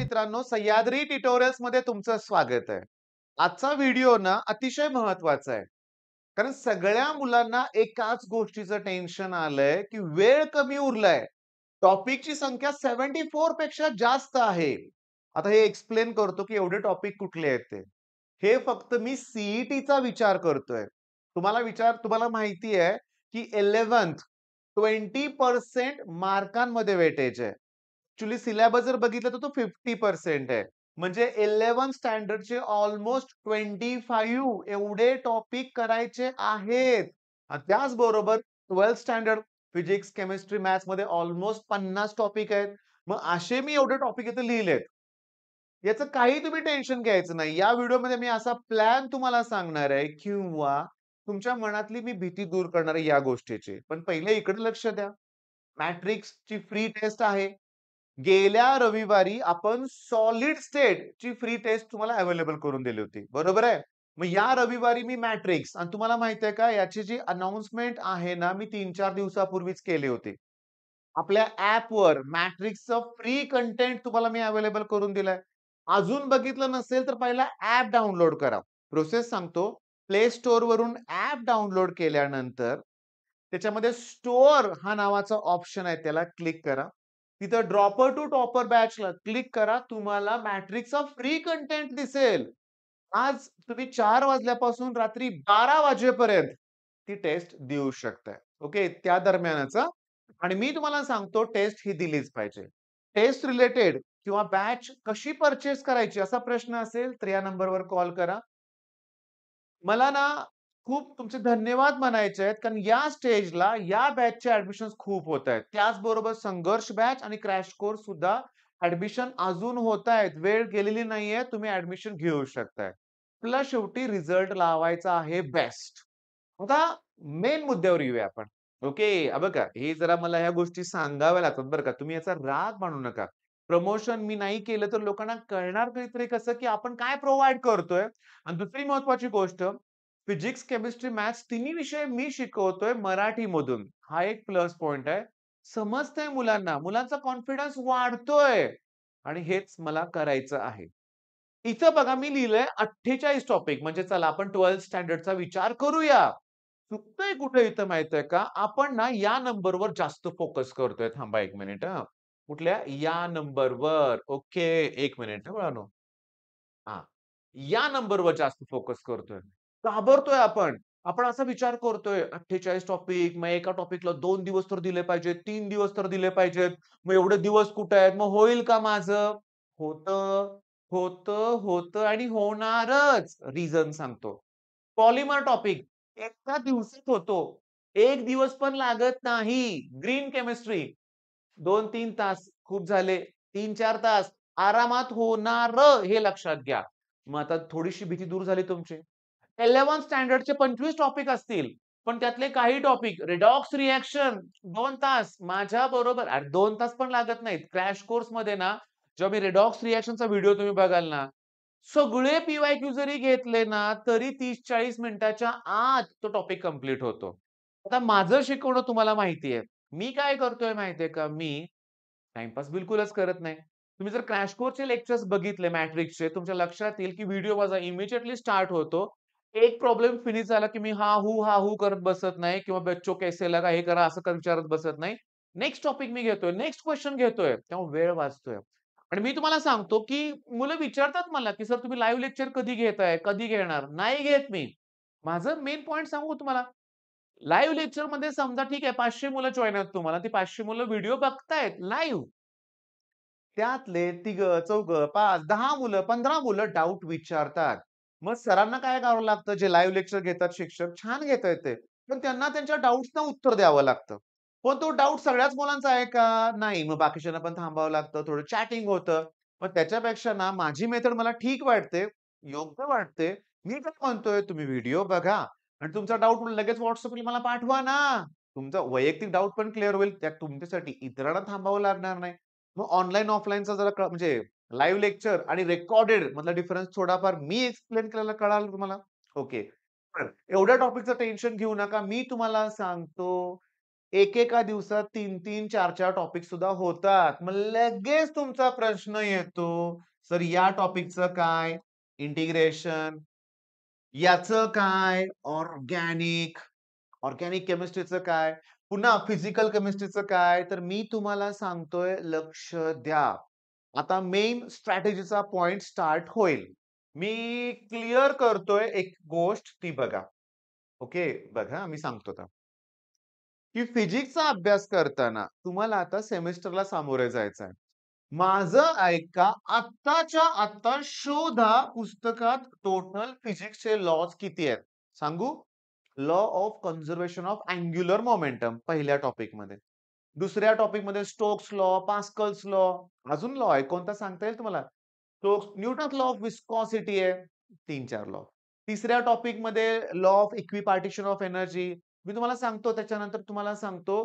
मित्रांनो, सह्याद्री ट्युटोरियल्स मध्ये तुमचं स्वागत आहे. आजचा व्हिडिओ ना अतिशय महत्वाचा आहे. कारण सगळ्या मुलांना एकाच गोष्टीचं टेन्शन आलंय, की वेळ कमी उरलाय. टॉपिकची संख्या 74 पेक्षा जास्त आहे. आता हे एक्सप्लेन करतो, की एवढे टॉपिक कुठले आहेत ते. हे फक्त मी सीईटीचा विचार करतोय. तुम्हाला माहिती आहे, की 11th 20% मार्कांमध्ये वेटेज आहे. ॲक्चुअली सिलॅबस जर बघितलं तर तो 50% आहे. म्हणजे 11th स्टँडर्डचे अल्मोस्ट 25 एवढे टॉपिक करायचे आहेत. आणि त्याचबरोबर 12th स्टँडर्ड फिजिक्स, केमिस्ट्री, मॅथ्समध्ये अल्मोस्ट 50 टॉपिक आहेत. मग असे मी एवढे टॉपिक इथे लिहिलेत. याचं काही तुम्ही टेन्शन घ्यायचं नाही. या व्हिडिओमध्ये मी असा प्लॅन तुम्हाला सांगणार आहे किंवा तुमच्या मनातली मी भीती दूर करणार आहे या गोष्टीची. पण पहिले इकडे लक्ष द्या. मॅट्रिक्सची फ्री टेस्ट आहे. गेल्या रविवारी आपण सॉलिड स्टेट ची फ्री टेस्ट तुम्हाला अवेलेबल करून दिली होती. बरोबर आहे? मग या रविवारी मी मॅट्रिक्स आणि तुम्हाला माहिती आहे का याची जी अनाउन्समेंट आहे ना, मी 3-4 दिवसापूर्वीच केली होती. आपल्या ॲपवर मॅट्रिक्सचं फ्री कंटेंट तुम्हाला मी अवेलेबल करून दिलंय. अजून बघितलं नसेल तर पहिला ॲप डाउनलोड करा. प्रोसेस सांगतो. Play Storeवरून ॲप डाउनलोड केल्यानंतर त्याच्यामध्ये स्टोअर हा नावाचा ऑप्शन आहे त्याला क्लिक करा. तिथं ड्रॉपर टू टॉपर बॅचला क्लिक करा. तुम्हाला मॅट्रिक्सचा फ्री कंटेंट दिसेल. आज तुम्ही 4 वाजल्यापासून रात्री 12 वाजेपर्यंत ती टेस्ट देऊ शकताय. ओके. त्या दरम्यानच आणि मी तुम्हाला सांगतो टेस्ट ही दिलीच पाहिजे. टेस्ट रिलेटेड किंवा बॅच कशी पर्चेस करायची असा प्रश्न असेल तर या नंबरवर कॉल करा. मला ना खूप तुमचे धन्यवाद म्हणायचे आहेत, कारण या स्टेजला या बॅचचे ॲडमिशन्स खूप होतायत. त्याचबरोबर संघर्ष बॅच आणि क्रॅश कोर्स सुद्धा ॲडमिशन अजून होतायत. वेळ गेलेली नाहीये. तुम्ही ॲडमिशन घेऊ शकताय. आपल्याला शेवटी रिझल्ट लावायचा आहे बेस्ट. आता मेन मुद्द्यावर येऊया आपण. ओके. बघा हे जरा मला ह्या गोष्टी सांगाव्या लागतात बरं का. तुम्ही याचा राग मानू नका. प्रमोशन मी नाही केलं तर लोकांना कळणार तरी कसं, की आपण काय प्रोव्हाईड करतोय. आणि दुसरी महत्त्वाची गोष्ट फिजिक्स, केमिस्ट्री, मॅथ्स तिन्ही विषय मी शिकवतोय मराठीमधून. हा एक प्लस पॉइंट आहे. समजतंय मुलांना. मुलांचा कॉन्फिडन्स वाढतोय आणि हेच मला करायचं आहे. इथं बघा मी लिहिलंय 48 टॉपिक म्हणजे चला आपण 12th स्टँडर्डचा विचार करूया. चुकतंय कुठे इथं माहितीये का? आपण ना या नंबरवर जास्त फोकस करतोय. थांबा 1 मिनिट हां. कुठल्या? या नंबरवर. ओके. 1 मिनिट हं बाळांनो. हां. या नंबरवर जास्त फोकस करतोय. घाबरतोय आपण. आपण असा विचार करतोय 48 टॉपिक, मग एका टॉपिकला 2 दिवस तर दिले पाहिजेत, 3 दिवस तर दिले पाहिजेत. मग एवढे दिवस कुठे आहेत? मग होईल का माझं? होतं, होतं आणि होणारच. रिझन सांगतो. पॉलिमर टॉपिक एका दिवसात होतो. 1 दिवस पण लागत नाही. ग्रीन केमिस्ट्री 2-3 तास खूप झाले. 3-4 तास आरामात होणारं हे लक्षात घ्या. मग आता थोडीशी भीती दूर झाली तुमची. 11th स्टँडर्डचे 25 टॉपिक असतील. पण त्यातले काही टॉपिक रिडॉक्स रिएक्शन 2 तास माझ्याबरोबर अरे 2 तास पण लागत नाहीत. क्रॅश कोर्समध्ये ना, जेव्हा मी रिडॉक्स रिएक्शनचा व्हिडिओ तुम्ही बघाल ना, सगळे पी-वाय-क्यू जरी घेतले ना, तरी 30-40 मिनिटाच्या आत तो टॉपिक कंप्लीट होतो. आता माझं शिकवणं तुम्हाला माहिती आहे. मी काय करतोय माहिती का? मी टाईमपास बिलकुलच करत नाही. तुम्ही जर क्रॅश कोर्सचे लेक्चर्स बघितले मॅट्रिक्सचे, तुमच्या लक्षात येईल की व्हिडिओ माझा इमिडिएटली स्टार्ट होतो. एक प्रॉब्लेम फिनिश झाला की मी हा, हू करत बसत नाही किंवा बच्चों कैसे लगा? हे करा, असं विचारत बसत नाही. नेक्स्ट टॉपिक मी घेतोय, नेक्स्ट क्वेशन घेतोय. तेव्हा वेळ वाचतोय. आणि मी तुम्हाला सांगतो की मुलं विचारतात मला, की "सर तुम्ही लाईव्ह लेक्चर कधी घेताय? कधी घेणार?" नाही घेत मी. माझं मेन पॉइंट सांगू तुम्हाला? लाईव्ह लेक्चरमध्ये समजा ठीक आहे 500 मुलं जॉइन आहेत तुम्हाला. ती 500 मुलं व्हिडिओ बघतायत लाईव्ह. त्यातले तिघं, चौघं, 5, 10 मुलं, 15 मुलं डाउट विचारतात. मग सरांना काय करावं लागतं, जे लाईव्ह लेक्चर घेतात शिक्षक, छान घेतायत ते. पण त्यांना त्यांच्या डाउट्सना उत्तर द्यावं लागतं. पण तो डाउट सगळ्याच मुलांचा आहे का? नाही. मग बाकीच्यांना पण थांबावं लागतं, थोडं चॅटिंग होतं. मग त्याच्यापेक्षा ना माझी मेथड मला ठीक वाटते, योग्य वाटते. मी काय म्हणतोय, तुम्ही व्हिडिओ बघा आणि तुमचा डाउट लगेच WhatsAppला मला पाठवा ना. तुमचा वैयक्तिक डाउट पण क्लिअर होईल. त्यात तुमच्यासाठी इतरांना थांबावं लागणार नाही. मग ऑनलाईन ऑफलाईनचा जरा म्हणजे लाईव्ह लेक्चर आणि रेकॉर्डेड मधला डिफरन्स थोडाफार मी एक्सप्लेन केलेला कळालं तुम्हाला? ओके. एवढ्या टॉपिकचं टेन्शन घेऊ नका. मी तुम्हाला सांगतो एकेका दिवसात 3-3, 4-4 टॉपिक सुद्धा होतात. मग लगेच तुमचा प्रश्न येतो, "सर या टॉपिकचं काय? इंटिग्रेशन. याचं काय? ऑर्गॅनिक. ऑर्गॅनिक केमिस्ट्रीचं काय? पुन्हा फिजिकल केमिस्ट्रीचं काय?" तर मी तुम्हाला सांगतोय, लक्ष द्या. आता मेन स्ट्रॅटेजीचा पॉइंट स्टार्ट होईल. मी क्लिअर करतोय एक गोष्ट ती बघा. ओके, बघा मी सांगतो आता. की फिजिक्सचा अभ्यास करताना तुम्हाला आता सेमेस्टरला सामोरे जायचं आहे. माझं ऐका, आत्ताच्या आत्ता शोधा पुस्तकात टोटल फिजिक्सचे लॉज किती आहेत. सांगू? Law of conservation of angular momentum पहिल्या टॉपिकमध्ये. दुसऱ्या टॉपिकमध्ये स्टोक्स लॉ, पास्कल्स लॉ, अजून लॉ आहे कोणता सांगता येईल तुम्हाला? Stokes Newton's law of viscosity आहे. 3-4 लॉ. तिसऱ्या टॉपिकमध्ये लॉ ऑफ इक्विपार्टिशन ऑफ एनर्जी. मी तुम्हाला सांगतो त्याच्यानंतर तुम्हाला सांगतो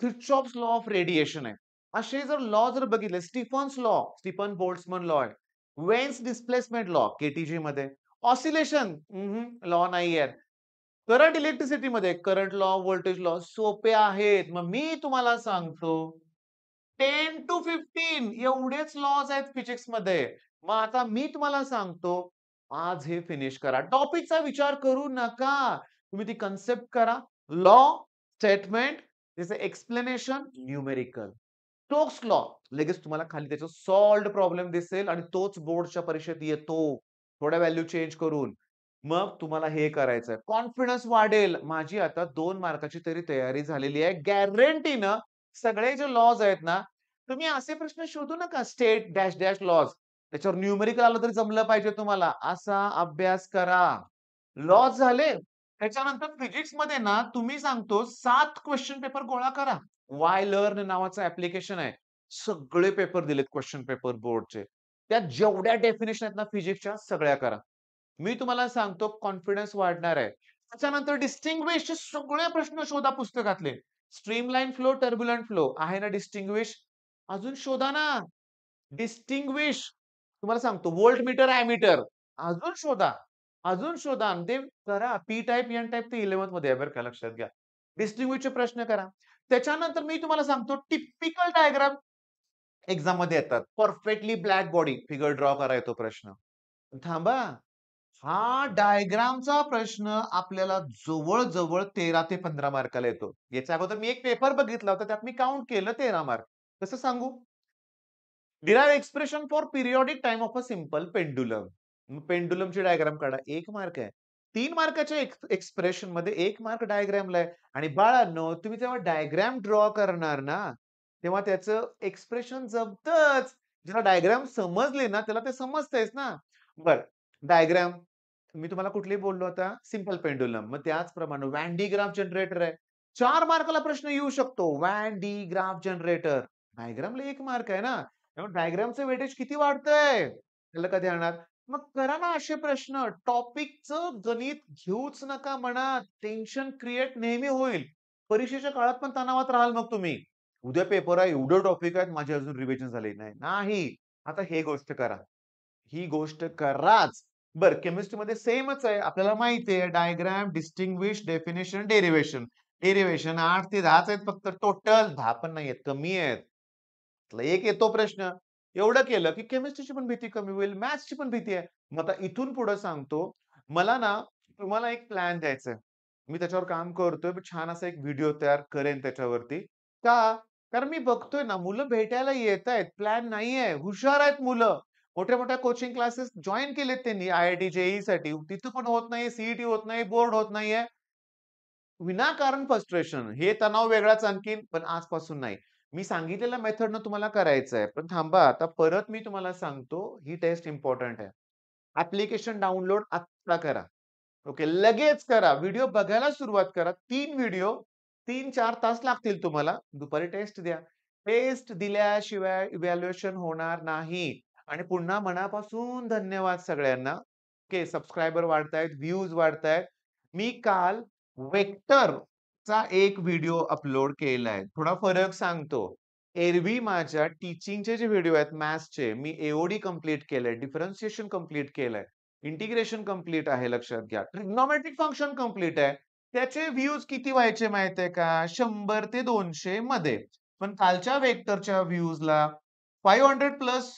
क्रिचॉफ्स लॉ ऑफ रेडिएशन आहे. असे जर लॉ जर बघितले Stefan's law, Stefan Boltzmann law आहे. वेन्स डिस्प्लेसमेंट लॉ केटीजी मध्ये. ऑसिलेशन लॉ नाही आहेत. करंट इलेक्ट्रिसिटीमध्ये करंट लॉ, व्होल्टेज लॉ सोपे आहेत. मग मी तुम्हाला सांगतो 10 to 15 एवढेच लॉज आहेत फिजिक्समध्ये. मग आता मी तुम्हाला सांगतो, आज हे फिनिश करा. टॉपिकचा विचार करू नका. तुम्ही ती कन्सेप्ट करा. लॉ, स्टेटमेंट, त्याचं एक्सप्लेनेशन, न्यूमेरिकल. स्टोक्स लॉ लगेच तुम्हाला खाली त्याचं सॉल्व्ड प्रॉब्लेम दिसेल आणि तोच बोर्डच्या परीक्षेत येतो. थोड्या व्हॅल्यू चेंज करून. मग तुम्हाला हे करायचंय. कॉन्फिडन्स वाढेल. माझी आता 2 मार्काची तरी तयारी झालेली आहे. गॅरंटीनं सगळे जे लॉज आहेत ना, तुम्ही असे प्रश्न शोधू नका स्टेट डॅश डॅश लॉज. त्याच्यावर न्यूमेरिकल आलं तरी जमलं पाहिजे तुम्हाला. असा अभ्यास करा. लॉज झाले. त्याच्यानंतर फिजिक्समध्ये ना तुम्ही सांगतो 7 क्वेश्चन पेपर गोळा करा. वाय लर्न नावाचं ॲप्लिकेशन आहे. सगळे पेपर दिलेत क्वेश्चन पेपर बोर्डचे. त्यात जेवढ्या डेफिनिशन आहेत ना फिजिक्सच्या सगळ्या करा. मी तुम्हाला सांगतो कॉन्फिडन्स वाढणार आहे. त्याच्यानंतर डिस्टिंग्विशचे सगळे प्रश्न शोधा पुस्तकातले. स्ट्रीमलाईन फ्लो, टर्ब्युलंट फ्लो आहे ना डिस्टिंग्विश? अजून शोधा ना. डिस्टिंग्विश तुम्हाला सांगतो व्होल्टमीटर, अॅमीटर अजून शोधा. अजून शोधा आणि ते करा. पी टाइप, एन टाइप ते 11th मध्ये आहे बरं का लक्षात घ्या. डिस्टिंग्विशचे प्रश्न करा. त्याच्यानंतर मी तुम्हाला सांगतो टिपिकल डायग्राम एक्झाममध्ये येतात. Perfectly black body figure draw करा येतो प्रश्न. थांबा. हा डायग्रामचा प्रश्न आपल्याला जवळ-जवळ 13 ते 15 मार्काला येतो. याच्या अगोदर मी एक पेपर बघितला होता. त्यात मी काउंट केलं 13 मार्क. कसं सांगू? Derive expression for periodic time of a simple pendulum. पेंडुलमची डायग्राम काढा. 1 मार्क आहे. 3 मार्काच्या एक्सप्रेशनमध्ये 1 मार्क डायग्रामला आहे. आणि बाळांनो, तुम्ही जेव्हा डायग्राम ड्रॉ करणार ना, तेव्हा त्याचं एक्सप्रेशन जमतंच. ज्याला डायग्राम समजले ना, त्याला ते समजतंयच ना. बरं, डायग्राम मी तुम्हाला कुठली बोललो होता? Simple pendulum. मग त्याचप्रमाणे व्हॅन डी ग्राफ जनरेटर आहे. 4 मार्काला प्रश्न येऊ शकतो. Van de Graaff generator. डायग्रामला 1 मार्क आहे ना. त्यामुळे डायग्रामचं वेटेज किती वाढतंय? त्याला कधी येणार? मग करा ना असे प्रश्न. टॉपिकचं गणित घेऊच नका मनात. टेन्शन क्रिएट नेहमी होईल. परीक्षेच्या काळात पण तणावात राहाल मग तुम्ही. उद्या पेपर आहे, एवढे टॉपिक आहेत, माझी अजून रिव्हिजन झाली नाही. नाही. आता हे गोष्ट करा. ही गोष्ट कराच. बरं केमिस्ट्रीमध्ये सेमच आहे. आपल्याला माहिती आहे diagram, distinguish, definition, derivation. Derivation 8 ते 10च आहेत फक्त टोटल 10 पण नाहीयेत, कमी आहेत. त्यातला एक येतो प्रश्न. एवढं केलं की केमिस्ट्रीची पण भीती कमी होईल, मॅथ्सची पण भीती आहे. मग आता इथून पुढे सांगतो, मला ना तुम्हाला एक प्लॅन द्यायचा आहे. मी त्याच्यावर काम करतोय. छान असा एक व्हिडिओ तयार करेन त्याच्यावरती. का? कारण मी बघतोय ना मुलं भेटायला येतायत. प्लॅन नाहीये. हुशार आहेत मुलं. मोठ्या-मोठ्या कोचिंग क्लासेस जॉइन केलेत त्यांनी आय-आय-टी, जे तिथं पण होत नाही, सी होत नाही, बोर्ड होत नाहीये. विनाकारण फ्रस्ट्रेशन. हे तणाव वेगळाच आणखीन, पण आजपासून नाही. मी सांगितलेल्या मेथडनं तुम्हाला करायचं आहे. पण थांबा आता परत मी तुम्हाला सांगतो, ही टेस्ट इम्पोर्टंट आहे. ॲप्लिकेशन डाउनलोड आत्ता करा. ओके, लगेच करा. व्हिडिओ बघायला सुरुवात करा. 3 व्हिडिओ 3-4 तास लागतील तुम्हाला. दुपारी टेस्ट द्या. टेस्ट दिल्याशिवाय इव्हॅल्युएशन होणार नाही. आणि पुन्हा मनापासून धन्यवाद सगळ्यांना. ओके, सबस्क्रायबर वाढतायत, व्ह्यूज वाढतायत. मी काल वेक्टरचा एक व्हिडिओ अपलोड केलाय. थोडा फरक सांगतो. एरवी माझ्या टीचिंगचे जे व्हिडिओ आहेत मॅथ्सचे, मी एओडी कंप्लीट केलंय, डिफरन्शिएशन कंप्लीट केलंय, इंटिग्रेशन कंप्लीट आहे लक्षात घ्या. ट्रिग्नोमेट्रिक फंक्शन कंप्लीट आहे. त्याचे व्ह्यूज किती व्हायचे माहितीये का? 100 ते 200 मध्ये. पण कालच्या वेक्टरच्या व्ह्यूजला 500 प्लस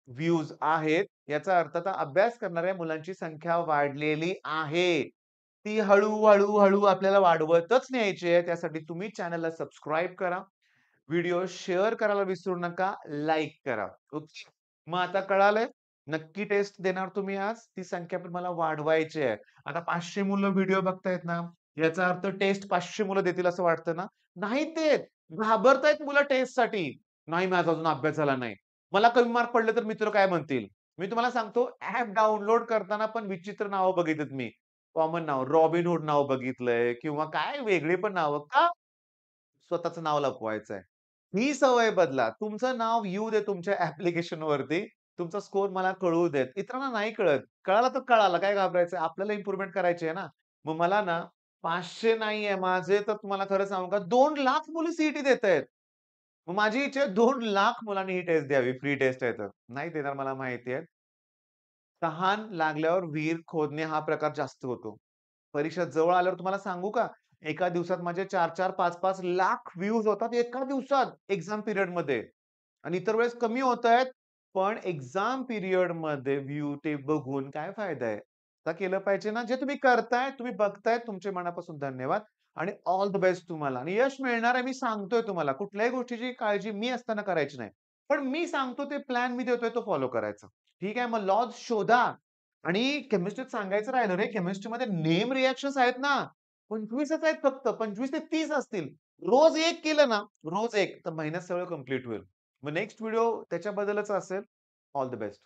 व्ह्यूज आहेत. याचा अर्थ आता अभ्यास करणाऱ्या मुलांची संख्या वाढलेली आहे. ती हळू आपल्याला वाढवतच न्यायची आहे. त्यासाठी तुम्ही चॅनलला सबस्क्राईब करा. व्हिडिओ शेअर करायला विसरू नका. लाइक करा. ओके. मग आता कळालंय? नक्की टेस्ट देणार तुम्ही आज? ती संख्या पण मला वाढवायची आहे. आता 500 मुलं व्हिडिओ बघतायत ना, याचा अर्थ टेस्ट 500 मुलं देतील असं वाटतं ना? नाही देत. घाबरतायत मुलं टेस्टसाठी. नाही माझा अजून अभ्यास झाला नाही. मला कमी मार्क पडले तर मित्र काय म्हणतील? मी तुम्हाला सांगतो ॲप डाउनलोड करताना पण विचित्र नावं बघितलीत मी. कॉमन नाव, रॉबिनहूड नाव बघितलंय किंवा काय वेगळी पण नावं. का? स्वतःचं नाव लपवायचंय. ही सवय बदला. तुमचं नाव येऊ दे तुमच्या ॲप्लिकेशनवरती. तुमचा स्कोर मला कळू देत. इतरांना नाही कळत. कळाला तर कळाला. काय घाबरायचंय? आपल्याला इम्प्रूव्हमेंट करायची आहे ना. मग मला ना 500 नाहीये माझे तर तुम्हाला खरं सांगू का 2,00,000 मुलं सी-ई-टी देतायत. मग माझी इच्छा आहे 2,00,000 मुलांनी ही टेस्ट द्यावी. फ्री टेस्ट आहे तर. नाही देणार मला माहिती आहे. तहान लागल्यावर विहीर खोदणे हा प्रकार जास्त होतो. परीक्षा जवळ आल्यावर तुम्हाला सांगू का? एका दिवसात माझे 4-4, 5-5 लाख व्ह्यूज होतात एका दिवसात एक्झाम पिरियडमध्ये आणि इतर वेळेस कमी होतायत. पण एक्झाम पिरियडमध्ये व्ह्यू ते बघून काय फायदा आहे? आता केलं पाहिजे ना. जे तुम्ही करताय, तुम्ही बघताय तुमचे मनापासून धन्यवाद आणि ऑल द बेस्ट तुम्हाला आणि यश मिळणार आहे मी सांगतोय तुम्हाला. कुठल्याही गोष्टीची काळजी मी असताना करायची नाही. पण मी सांगतो ते प्लॅन मी देतोय तो फॉलो करायचा. ठीक आहे. मग लॉज शोधा आणि केमिस्ट्रीत सांगायचं राहिलं रे, केमिस्ट्रीमध्ये नेम रिएक्शन्स आहेत ना, 25च आहेत फक्त. 25 ते 30 असतील. रोज 1 केलं ना, रोज 1 तर महिन्यात सगळं कंप्लीट होईल. मग नेक्स्ट व्हिडिओ त्याच्याबद्दलच असेल. All the best.